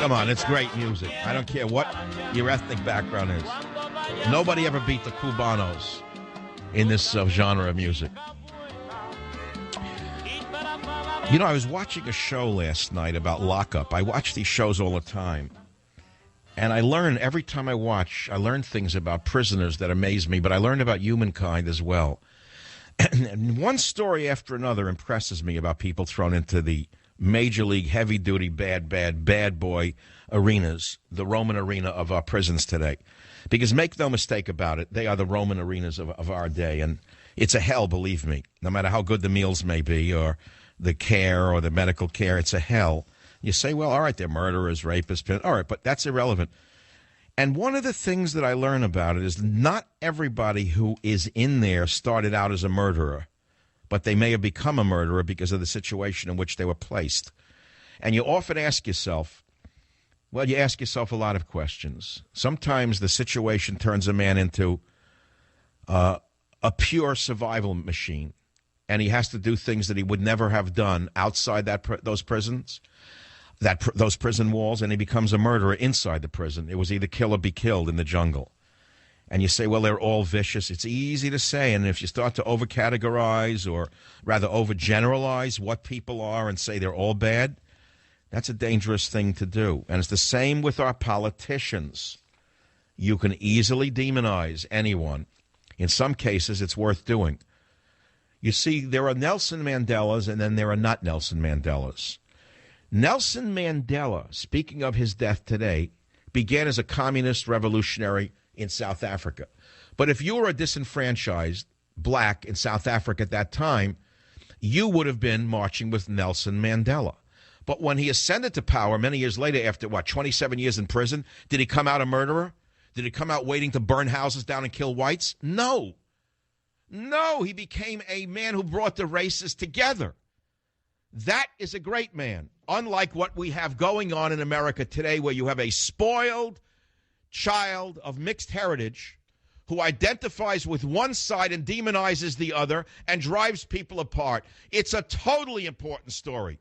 Come on, it's great music. I don't care what your ethnic background is. Nobody ever beat the Cubanos in this genre of music. You know, I was watching a show last night about lockup. I watch these shows all the time. And I learn, every time I watch, I learn things about prisoners that amaze me, but I learn about humankind as well. And one story after another impresses me about people thrown into the major league, heavy-duty, bad boy arenas, the Roman arena of our prisons today. Because make no mistake about it, they are the Roman arenas of our day. And it's a hell, believe me. No matter how good the meals may be or the care or the medical care, it's a hell. You say, well, all right, they're murderers, rapists. All right, but that's irrelevant. And one of the things that I learn about it is not everybody who is in there started out as a murderer, but they may have become a murderer because of the situation in which they were placed. And you often ask yourself, well, you ask yourself a lot of questions. Sometimes the situation turns a man into a pure survival machine, and he has to do things that he would never have done outside those prisons. Those prison walls, and he becomes a murderer inside the prison. It was either kill or be killed in the jungle. And you say, well, they're all vicious. It's easy to say, and if you start to overcategorize or rather overgeneralize what people are and say they're all bad, that's a dangerous thing to do. And it's the same with our politicians. You can easily demonize anyone. In some cases, it's worth doing. You see, there are Nelson Mandelas, and then there are not Nelson Mandelas. Nelson Mandela, speaking of his death today, began as a communist revolutionary in South Africa. But if you were a disenfranchised black in South Africa at that time, you would have been marching with Nelson Mandela. But when he ascended to power many years later, after, 27 years in prison, did he come out a murderer? Did he come out waiting to burn houses down and kill whites? No. No, he became a man who brought the races together. That is a great man, unlike what we have going on in America today, where you have a spoiled child of mixed heritage who identifies with one side and demonizes the other and drives people apart. It's a totally important story.